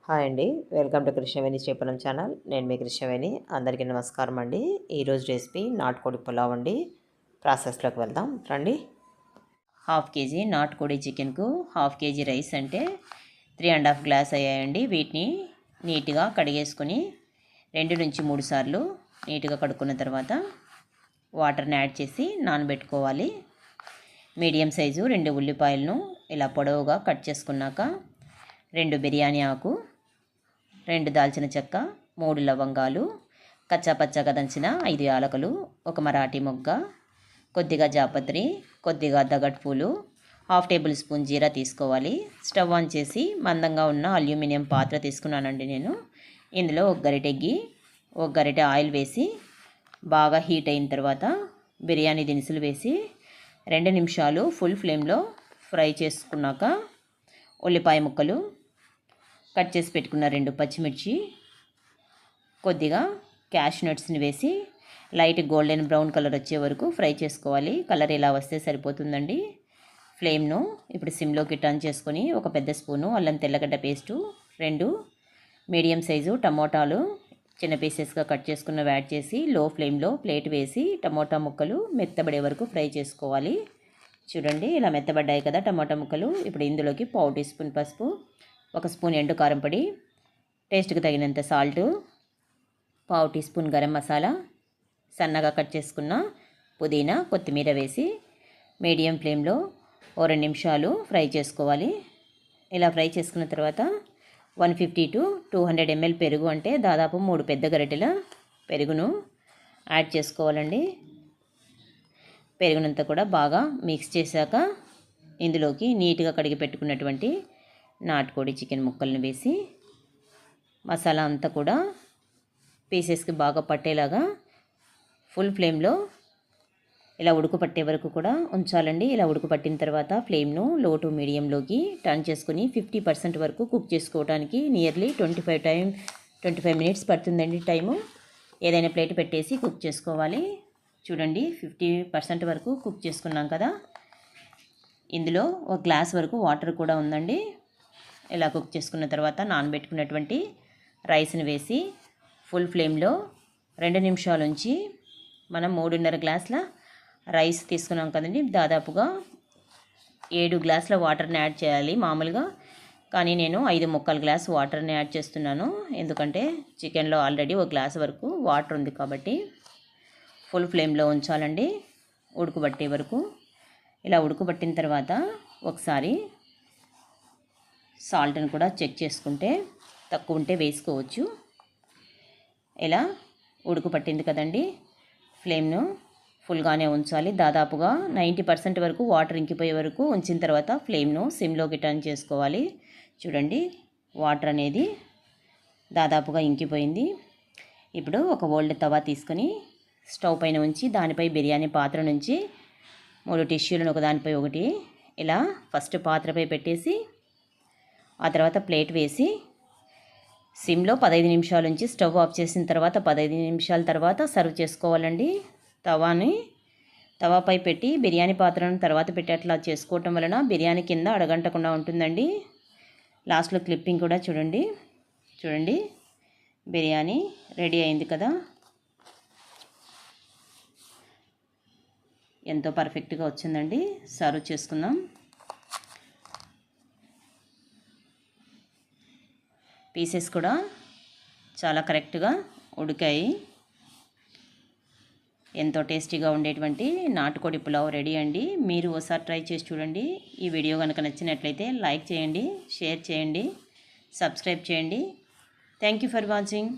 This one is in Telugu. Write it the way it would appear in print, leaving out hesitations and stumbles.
హాయ్ అండి. వెల్కమ్ టు కృష్ణవేణి చేపలం ఛానల్. నేను మీ కృష్ణవేణి. అందరికీ నమస్కారం అండి. ఈరోజు రెసిపీ నాటుకోడి పులావ్ అండి. ప్రాసెస్లోకి వెళ్దాం రండి. హాఫ్ కేజీ నాటుకోడి చికెన్కు హాఫ్ కేజీ రైస్ అంటే 3.5 గ్లాస్ అయ్యాయండి. వీటిని నీట్గా కడిగేసుకొని 2 నుంచి 3 సార్లు నీట్గా కడుక్కున్న తర్వాత వాటర్ని యాడ్ చేసి నానబెట్టుకోవాలి. మీడియం సైజు 2 ఉల్లిపాయలను ఇలా పొడవుగా కట్ చేసుకున్నాక 2 బిర్యానీ ఆకు, 2 దాల్చిన చెక్క, 3 లవంగాలు, కచ్చాపచ్చాగా దంచిన 5 యాలకులు, 1 మరాఠీ మొగ్గ, కొద్దిగా జాపత్రి, కొద్దిగా దగడ్ పూలు, హాఫ్ టేబుల్ స్పూన్ జీరా తీసుకోవాలి. స్టవ్ ఆన్ చేసి మందంగా ఉన్న అల్యూమినియం పాత్ర తీసుకున్నానండి నేను. ఇందులో 1 గరిటె ఘీ, 1 గరిటె ఆయిల్ వేసి బాగా హీట్ అయిన తర్వాత బిర్యానీ దినుసులు వేసి 2 నిమిషాలు ఫుల్ ఫ్లేమ్లో ఫ్రై చేసుకున్నాక ఉల్లిపాయ ముక్కలు, కట్ చేసి పెట్టుకున్న 2 పచ్చిమిర్చి, కొద్దిగా క్యాష్ నట్స్ని వేసి లైట్ గోల్డెన్ బ్రౌన్ కలర్ వచ్చే వరకు ఫ్రై చేసుకోవాలి. కలర్ ఇలా వస్తే సరిపోతుందండి. ఫ్లేమ్ను ఇప్పుడు సిమ్లోకి టర్న్ చేసుకొని 1 పెద్ద స్పూను అల్లం తెల్లగడ్డ పేస్టు, 2 మీడియం సైజు టమోటాలు చిన్న పీసెస్గా కట్ చేసుకున్నవి యాడ్ చేసి లో ఫ్లేమ్లో ప్లేట్ వేసి టమోటా ముక్కలు మెత్తబడే వరకు ఫ్రై చేసుకోవాలి. చూడండి ఇలా మెత్తబడ్డాయి కదా టమోటా ముక్కలు. ఇప్పుడు ఇందులోకి 1/2 టీ స్పూన్ పసుపు, 1 స్పూన్ ఎండు కారం పొడి, టేస్ట్కి తగినంత salt, 1/2 teaspoon garam masala, సన్నగా కట్ చేసుకున్న పుదీనా, కొత్తిమీర వేసి మీడియం ఫ్లేమ్లో 2 నిమిషాలు ఫ్రై చేసుకోవాలి. ఇలా ఫ్రై చేసుకున్న తర్వాత 150 to 200 ml పెరుగు అంటే దాదాపు 3 పెద్ద గరిటెల పెరుగును యాడ్ చేసుకోవాలండి. పెరుగునంతా కూడా బాగా మిక్స్ చేశాక ఇందులోకి నీట్గా కడిగి పెట్టుకున్నటువంటి నాటుకోడి చికెన్ ముక్కలను వేసి మసాలా అంతా కూడా పీసెస్కి బాగా పట్టేలాగా ఫుల్ ఫ్లేమ్లో ఇలా ఉడుకుపట్టే వరకు కూడా ఉంచాలండి. ఇలా ఉడుకుపట్టిన తర్వాత ఫ్లేమ్ను లో టు మీడియంలోకి టర్న్ చేసుకుని 50% వరకు కుక్ చేసుకోవడానికి నియర్లీ 25 మినిట్స్ పడుతుందండి టైము. ఏదైనా ప్లేట్ పెట్టేసి కుక్ చేసుకోవాలి. చూడండి 50% వరకు కుక్ చేసుకున్నాం కదా. ఇందులో 1 గ్లాస్ వరకు వాటర్ కూడా ఉందండి. ఇలా కుక్ చేసుకున్న తర్వాత నానబెట్టుకున్నటువంటి రైస్ని వేసి ఫుల్ ఫ్లేమ్లో 2 నిమిషాల నుంచి మనం 3.5 గ్లాసుల రైస్ తీసుకున్నాం కదండి. దాదాపుగా 7 గ్లాసుల వాటర్ని యాడ్ చేయాలి మామూలుగా, కానీ నేను 5 గ్లాస్ వాటర్ని యాడ్ చేస్తున్నాను. ఎందుకంటే చికెన్లో ఆల్రెడీ 1 గ్లాస్ వరకు వాటర్ ఉంది కాబట్టి ఫుల్ ఫ్లేమ్లో ఉంచాలండి ఉడుకుబట్టే వరకు. ఇలా ఉడుకుబట్టిన తర్వాత ఒకసారి సాల్ట్ని కూడా చెక్ చేసుకుంటే తక్కువ ఉంటే వేసుకోవచ్చు. ఇలా ఉడుకుపట్టింది కదండి. ఫ్లేమ్ను ఫుల్గానే ఉంచాలి. దాదాపుగా 90% వరకు వాటర్ ఇంకిపోయే వరకు ఉంచిన తర్వాత ఫ్లేమ్ను సిమ్లోకి టర్న్ చేసుకోవాలి. చూడండి వాటర్ అనేది దాదాపుగా ఇంకిపోయింది. ఇప్పుడు ఒక ఓల్డ్ తవా తీసుకొని స్టవ్ పైన ఉంచి దానిపై బిర్యానీ పాత్ర నుంచి 3 టిష్యూలను ఒకదానిపై ఒకటి ఇలా ఫస్ట్ పాత్రపై పెట్టేసి ఆ తర్వాత ప్లేట్ వేసి సిమ్లో 15 నిమిషాల నుంచి స్టవ్ ఆఫ్ చేసిన తర్వాత 15 నిమిషాల తర్వాత సర్వ్ చేసుకోవాలండి. తవాపై పెట్టి బిర్యానీ పాత్రను తర్వాత పెట్టి అట్లా చేసుకోవటం వలన బిర్యానీ కింద అడగంటకుండా ఉంటుందండి. లాస్ట్లో క్లిప్పింగ్ కూడా చూడండి బిర్యానీ రెడీ అయింది కదా. ఎంతో పర్ఫెక్ట్గా వచ్చిందండి. సర్వ్ చేసుకుందాం. పీసెస్ కూడా చాలా కరెక్ట్గా ఉడికాయి. ఎంతో టేస్టీగా ఉండేటువంటి నాటుకోడి పులావ్ రెడీ అండి. మీరు ఒకసారి ట్రై చేసి చూడండి. ఈ వీడియో కనుక నచ్చినట్లయితే లైక్ చేయండి, షేర్ చేయండి, సబ్స్క్రైబ్ చేయండి. Thank you for watching.